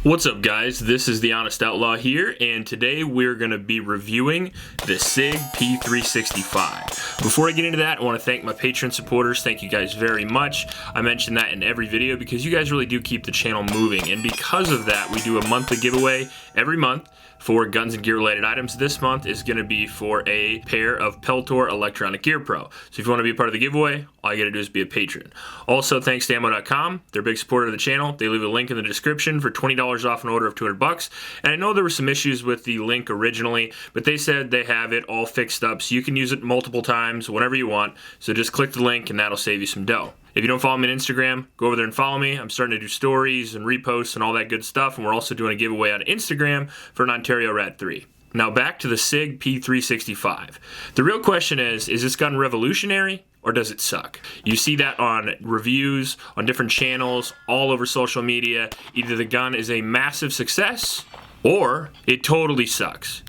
What's up, guys? This is the Honest Outlaw here, and today we're going to be reviewing the Sig P365. Before I get into that, I want to thank my Patreon supporters. Thank you guys very much. I mention that in every video because you guys really do keep the channel moving, and because of that, we do a monthly giveaway every month for guns and gear related items. This month is going to be for a pair of Peltor Electronic Gear Pro. So if you want to be a part of the giveaway, all you got to do is be a patron. Also, thanks to ammo.com. They're a big supporter of the channel. They leave a link in the description for $20 off an order of $200. And I know there were some issues with the link originally, but they said they have it all fixed up so you can use it multiple times whenever you want. So just click the link and that'll save you some dough. If you don't follow me on Instagram, go over there and follow me. I'm starting to do stories and reposts and all that good stuff, and we're also doing a giveaway on Instagram for an Ontario Rat 3. Now back to the Sig P365. The real question is this gun revolutionary or does it suck? You see that on reviews, on different channels, all over social media. Either the gun is a massive success or it totally sucks.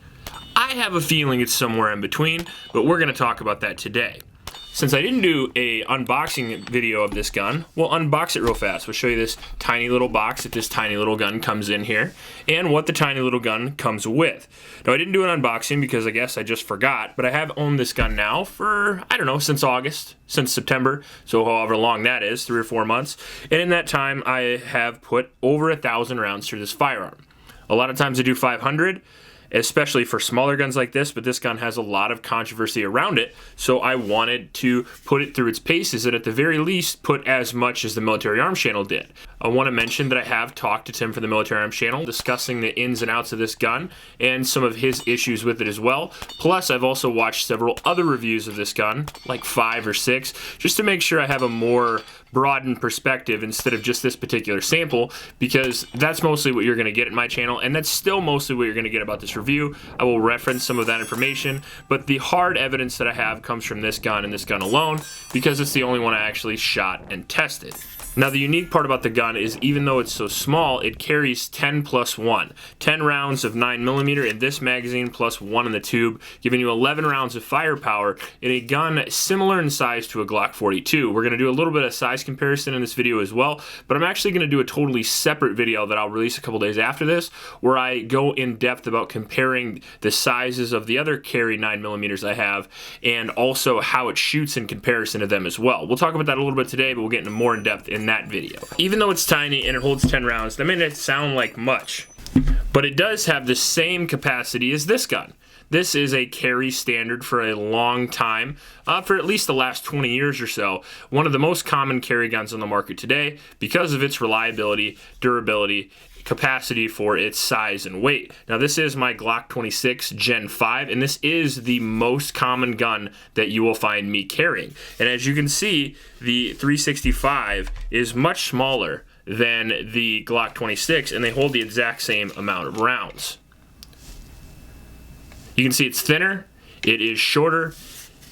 I have a feeling it's somewhere in between, but we're gonna talk about that today. Since I didn't do a unboxing video of this gun, we'll unbox it real fast. We'll show you this tiny little box that this tiny little gun comes in here and what the tiny little gun comes with. Now, I didn't do an unboxing because I guess I just forgot, but I have owned this gun now for, I don't know, since August, since September, so however long that is, 3 or 4 months. And in that time, I have put over 1,000 rounds through this firearm. A lot of times I do 500, especially for smaller guns like this, but this gun has a lot of controversy around it, so I wanted to put it through its paces and at the very least put as much as the Military Arms channel did. I want to mention that I have talked to Tim from the Military Arms channel discussing the ins and outs of this gun and some of his issues with it as well. Plus, I've also watched several other reviews of this gun, like 5 or 6, just to make sure I have a more broadened perspective instead of just this particular sample, because that's mostly what you're going to get at my channel, and that's still mostly what you're going to get about this review. I will reference some of that information, but the hard evidence that I have comes from this gun and this gun alone, because it's the only one I actually shot and tested. Now, the unique part about the gun is even though it's so small, it carries 10 plus 1. 10 rounds of 9mm in this magazine plus 1 in the tube, giving you 11 rounds of firepower in a gun similar in size to a Glock 42. We're going to do a little bit of size comparison in this video as well, but I'm actually going to do a totally separate video that I'll release a couple days after this, where I go in depth about comparing the sizes of the other carry 9mm I have and also how it shoots in comparison to them as well. We'll talk about that a little bit today, but we'll get into more in depth in that video. Even though it's tiny and it holds 10 rounds, that may not sound like much, but it does have the same capacity as this gun. This is a carry standard for a long time, for at least the last 20 years or so. One of the most common carry guns on the market today because of its reliability, durability, capacity for its size and weight. Now, this is my Glock 26 Gen 5, and this is the most common gun that you will find me carrying. And as you can see, the 365 is much smaller than the Glock 26, and they hold the exact same amount of rounds. You can see it's thinner, it is shorter,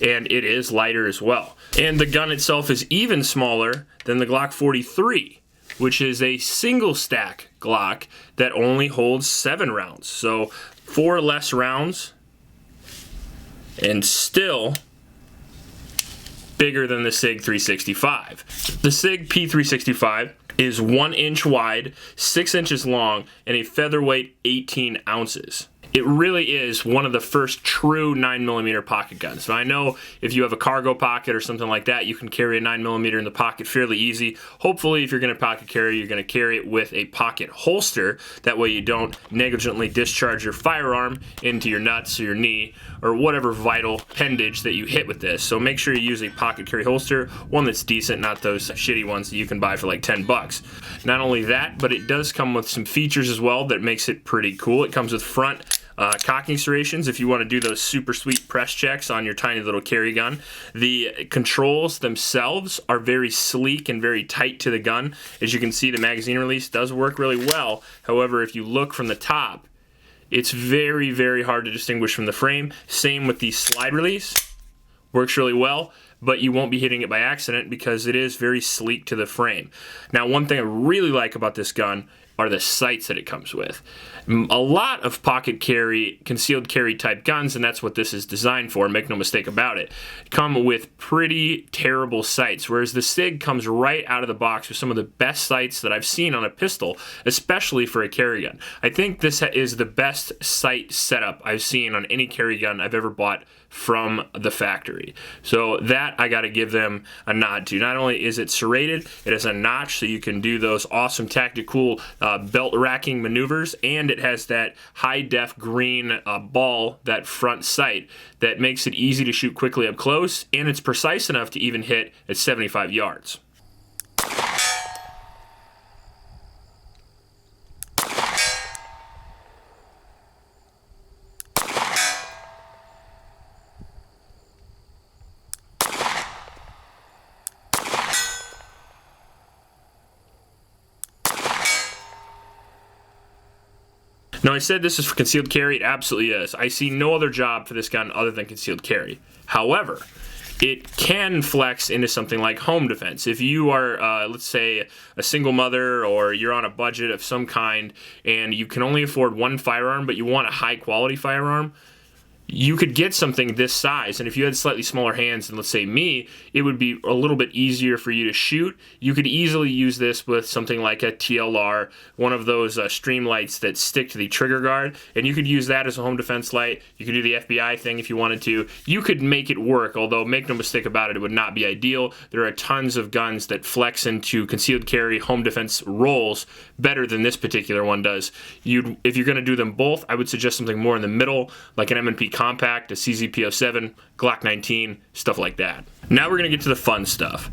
and it is lighter as well. And the gun itself is even smaller than the Glock 43, which is a single stack Glock that only holds 7 rounds. So 4 less rounds and still bigger than the Sig 365. The Sig P365 is 1 inch wide, 6 inches long, and a featherweight 18 ounces. It really is one of the first true 9mm pocket guns. Now, I know if you have a cargo pocket or something like that, you can carry a 9mm in the pocket fairly easy. Hopefully, if you're going to pocket carry, you're going to carry it with a pocket holster. That way you don't negligently discharge your firearm into your nuts or your knee or whatever vital appendage that you hit with this. So make sure you use a pocket carry holster, one that's decent, not those shitty ones that you can buy for like 10 bucks. Not only that, but it does come with some features as well that makes it pretty cool. It comes with front cocking serrations if you want to do those super sweet press checks on your tiny little carry gun. The controls themselves are very sleek and very tight to the gun. As you can see, the magazine release does work really well. However, if you look from the top, it's very, very hard to distinguish from the frame. Same with the slide release. Works really well, but you won't be hitting it by accident because it is very sleek to the frame. Now, one thing I really like about this gun are the sights that it comes with. A lot of pocket carry, concealed carry type guns, and that's what this is designed for, make no mistake about it, come with pretty terrible sights, whereas the Sig comes right out of the box with some of the best sights that I've seen on a pistol, especially for a carry gun. I think this is the best sight setup I've seen on any carry gun I've ever bought from the factory. So that I got to give them a nod to. Not only is it serrated, it has a notch so you can do those awesome tactical belt racking maneuvers, and it has that high def green ball, that front sight, that makes it easy to shoot quickly up close, and it's precise enough to even hit at 75 yards. Now, I said this is for concealed carry. It absolutely is. I see no other job for this gun other than concealed carry. However, it can flex into something like home defense. If you are, let's say, a single mother, or you're on a budget of some kind and you can only afford one firearm, but you want a high quality firearm, you could get something this size, and if you had slightly smaller hands than, let's say, me, it would be a little bit easier for you to shoot. You could easily use this with something like a TLR, one of those stream lights that stick to the trigger guard, and you could use that as a home defense light. You could do the FBI thing if you wanted to. You could make it work, although make no mistake about it, it would not be ideal. There are tons of guns that flex into concealed carry home defense roles better than this particular one does. If you're going to do them both, I would suggest something more in the middle, like an M&P Compact, a CZ P07, Glock 19, stuff like that. Now we're going to get to the fun stuff.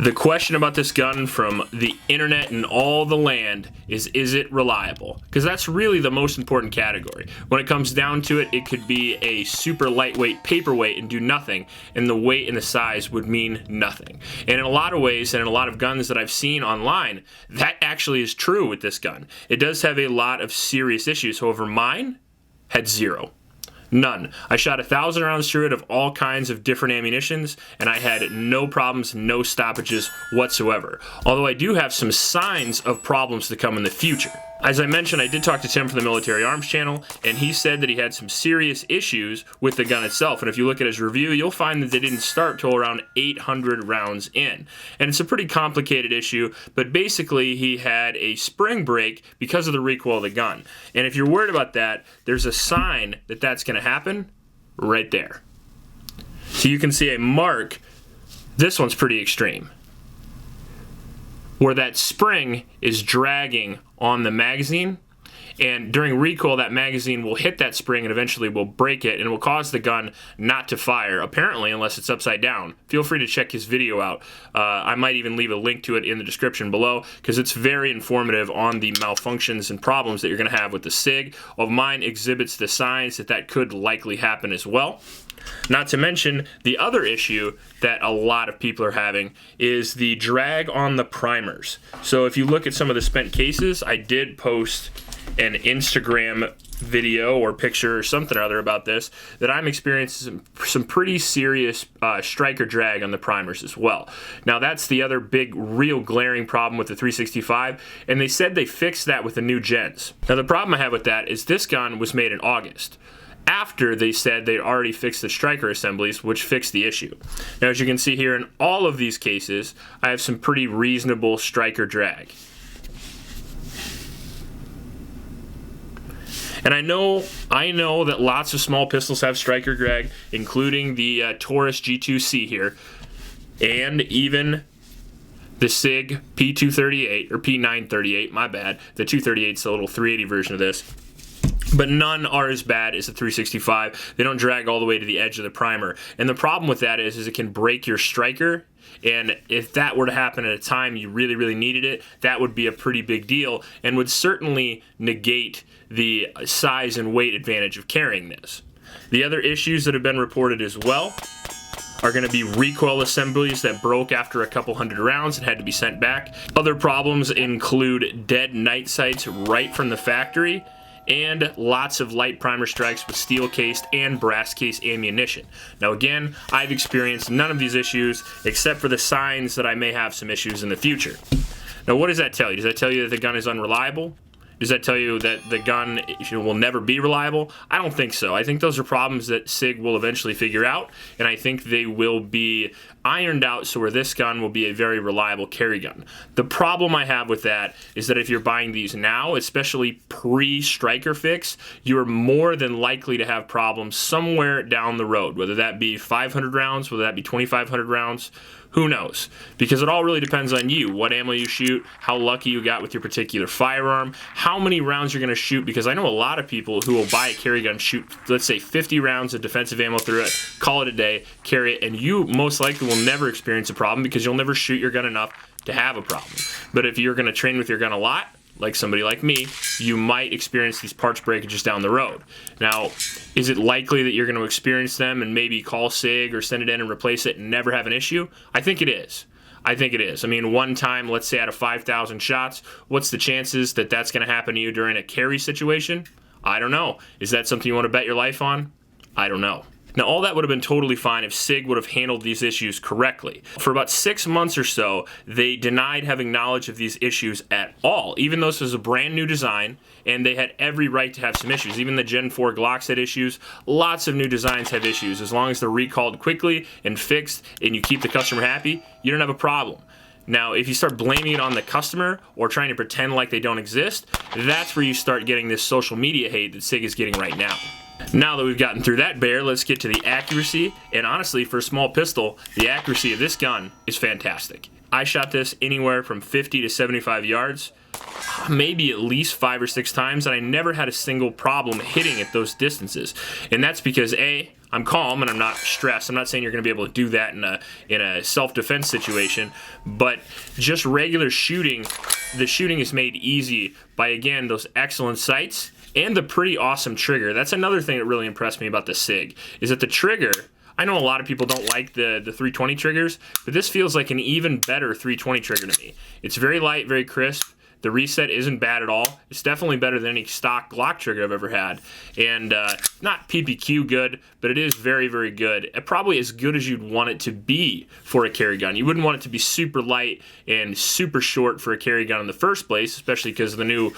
The question about this gun from the internet and all the land is it reliable? Because that's really the most important category. When it comes down to it, it could be a super lightweight paperweight and do nothing, and the weight and the size would mean nothing. And in a lot of ways, and in a lot of guns that I've seen online, that actually is true with this gun. It does have a lot of serious issues. However, mine had zero. None. I shot 1,000 rounds through it of all kinds of different ammunitions, and I had no problems, no stoppages whatsoever. Although I do have some signs of problems to come in the future. As I mentioned, I did talk to Tim from the Military Arms channel, and he said that he had some serious issues with the gun itself. And if you look at his review, you'll find that they didn't start till around 800 rounds in. And it's a pretty complicated issue, but basically he had a spring break because of the recoil of the gun. And if you're worried about that, there's a sign that that's going to happen right there. So you can see a mark. This one's pretty extreme, where that spring is dragging on the magazine, and during recoil that magazine will hit that spring and eventually will break it, and it will cause the gun not to fire, apparently, unless it's upside down. Feel free to check his video out. I might even leave a link to it in the description below, because it's very informative on the malfunctions and problems that you're going to have with the Sig. Of mine exhibits the signs that could likely happen as well. Not to mention, the other issue that a lot of people are having is the drag on the primers. So if you look at some of the spent cases, I did post an Instagram video or picture or something or other about this, that I'm experiencing some pretty serious striker drag on the primers as well. Now that's the other big, real glaring problem with the 365, and they said they fixed that with the new gens. Now the problem I have with that is this gun was made in August, after they said they'd already fixed the striker assemblies, which fixed the issue. Now, as you can see here, in all of these cases, I have some pretty reasonable striker drag. And I know that lots of small pistols have striker drag, including the Taurus G2C here, and even the Sig P238, or P938, my bad. The 238 is the little 380 version of this. But none are as bad as the 365. They don't drag all the way to the edge of the primer. And the problem with that is it can break your striker. And if that were to happen at a time you really, really needed it, that would be a pretty big deal and would certainly negate the size and weight advantage of carrying this. The other issues that have been reported as well are going to be recoil assemblies that broke after a couple hundred rounds and had to be sent back. Other problems include dead night sights right from the factory, and lots of light primer strikes with steel cased and brass case ammunition. Now again, I've experienced none of these issues except for the signs that I may have some issues in the future. Now, what does that tell you? Does that tell you that the gun is unreliable? Does that tell you that the gun will never be reliable? I don't think so. I think those are problems that Sig will eventually figure out, and I think they will be ironed out so where this gun will be a very reliable carry gun. The problem I have with that is that if you're buying these now, especially pre-striker fix, you're more than likely to have problems somewhere down the road, whether that be 500 rounds, whether that be 2,500 rounds. Who knows? Because it all really depends on you, what ammo you shoot, how lucky you got with your particular firearm, how many rounds you're going to shoot, because I know a lot of people who will buy a carry gun, shoot, let's say 50 rounds of defensive ammo through it, call it a day, carry it, and you most likely will never experience a problem because you'll never shoot your gun enough to have a problem. But if you're going to train with your gun a lot, like somebody like me, you might experience these parts breakages down the road. Now, is it likely that you're going to experience them and maybe call Sig or send it in and replace it and never have an issue? I think it is. I think it is. I mean, one time, let's say out of 5,000 shots, what's the chances that that's going to happen to you during a carry situation? I don't know. Is that something you want to bet your life on? I don't know. Now, all that would have been totally fine if Sig would have handled these issues correctly. For about 6 months or so, they denied having knowledge of these issues at all, even though this was a brand new design, and they had every right to have some issues. Even the Gen 4 Glocks had issues. Lots of new designs have issues. As long as they're recalled quickly and fixed, and you keep the customer happy, you don't have a problem. Now, if you start blaming it on the customer or trying to pretend like they don't exist, that's where you start getting this social media hate that Sig is getting right now. Now that we've gotten through that bear, let's get to the accuracy. And honestly, for a small pistol, the accuracy of this gun is fantastic. I shot this anywhere from 50 to 75 yards, maybe at least 5 or 6 times, and I never had a single problem hitting at those distances. And that's because A, I'm calm and I'm not stressed. I'm not saying you're going to be able to do that in a self-defense situation, but just regular shooting, the shooting is made easy by, again, those excellent sights and the pretty awesome trigger. That's another thing that really impressed me about the Sig, is that the trigger, I know a lot of people don't like the 320 triggers, but this feels like an even better 320 trigger to me. It's very light, very crisp. The reset isn't bad at all. It's definitely better than any stock Glock trigger I've ever had. And not PPQ good, but it is very, very good. Probably as good as you'd want it to be for a carry gun. You wouldn't want it to be super light and super short for a carry gun in the first place, especially because the new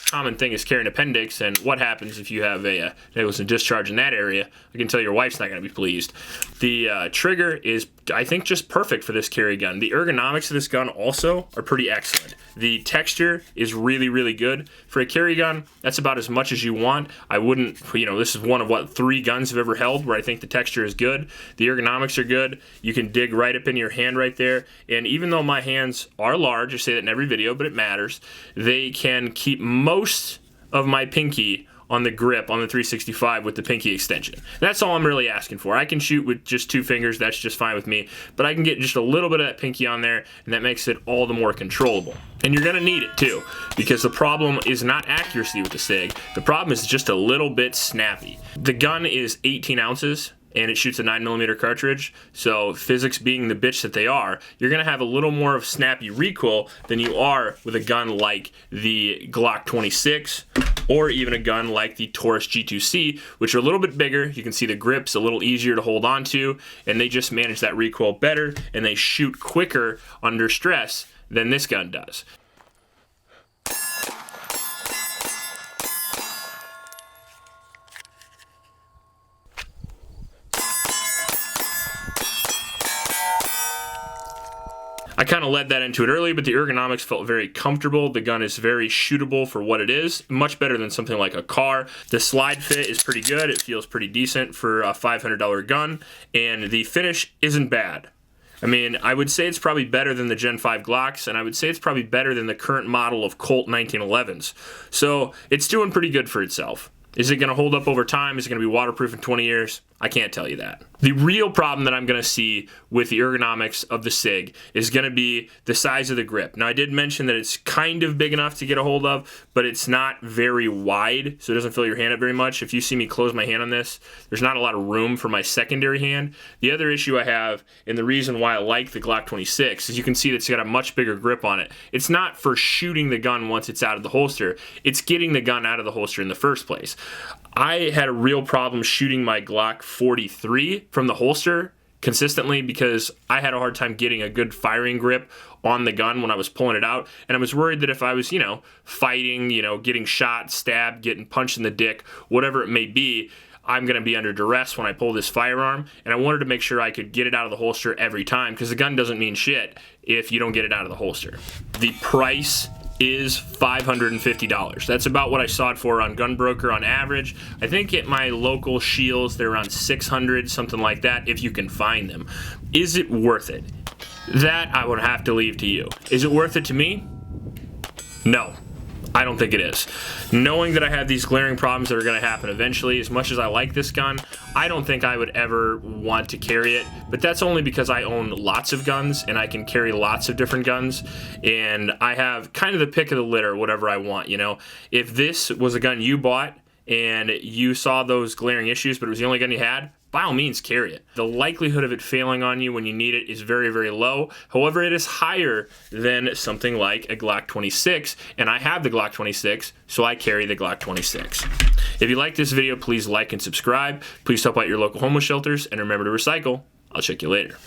common thing is carrying appendix, and what happens if you have a negligent discharge in that area? I can tell your wife's not going to be pleased. The trigger is, I think, just perfect for this carry gun. The ergonomics of this gun also are pretty excellent. The texture is really, really good. For a carry gun, that's about as much as you want. I wouldn't, this is one of, 3 guns I've ever held where I think the texture is good. The ergonomics are good. You can dig right up in your hand right there. And even though my hands are large, I say that in every video, but it matters, they can keep most of my pinky on the grip on the 365 with the pinky extension. That's all I'm really asking for. I can shoot with just 2 fingers, that's just fine with me, but I can get just a little bit of that pinky on there, and that makes it all the more controllable. And you're gonna need it too, because the problem is not accuracy with the Sig, the problem is just a little bit snappy. The gun is 18 ounces, and it shoots a 9mm cartridge, so physics being the bitch that they are, you're going to have a little more of snappy recoil than you are with a gun like the Glock 26 or even a gun like the Taurus G2C, which are a little bit bigger. You can see the grip's a little easier to hold on to, and they just manage that recoil better, and they shoot quicker under stress than this gun does. I kind of led that into it earlier, but the ergonomics felt very comfortable. The gun is very shootable for what it is, much better than something like a car. The slide fit is pretty good. It feels pretty decent for a $500 gun, and the finish isn't bad. I mean, I would say it's probably better than the Gen 5 Glocks, and I would say it's probably better than the current model of Colt 1911s. So it's doing pretty good for itself. Is it going to hold up over time? Is it going to be waterproof in 20 years? I can't tell you that. The real problem that I'm going to see with the ergonomics of the Sig is going to be the size of the grip. Now, I did mention that it's kind of big enough to get a hold of, but it's not very wide, so it doesn't fill your hand up very much. If you see me close my hand on this, there's not a lot of room for my secondary hand. The other issue I have, and the reason why I like the Glock 26, is you can see that it's got a much bigger grip on it. It's not for shooting the gun once it's out of the holster. It's getting the gun out of the holster in the first place. I had a real problem shooting my Glock 43 from the holster consistently because I had a hard time getting a good firing grip on the gun when I was pulling it out, and I was worried that if I was, fighting, getting shot, stabbed, getting punched in the dick, whatever it may be, I'm going to be under duress when I pull this firearm, and I wanted to make sure I could get it out of the holster every time, because the gun doesn't mean shit if you don't get it out of the holster. The price is $550. That's about what I saw it for on Gunbroker on average. I think at my local Shields they're around $600, something like that, if you can find them. Is it worth it? That I would have to leave to you. Is it worth it to me? No. I don't think it is. Knowing that I have these glaring problems that are going to happen eventually, as much as I like this gun, I don't think I would ever want to carry it, but that's only because I own lots of guns and I can carry lots of different guns, and I have kind of the pick of the litter, whatever I want, If this was a gun you bought and you saw those glaring issues, but it was the only gun you had, by all means carry it. The likelihood of it failing on you when you need it is very, very low. However, it is higher than something like a Glock 26, and I have the Glock 26, so I carry the Glock 26. If you like this video, please like and subscribe. Please help out your local homeless shelters, and remember to recycle. I'll check you later.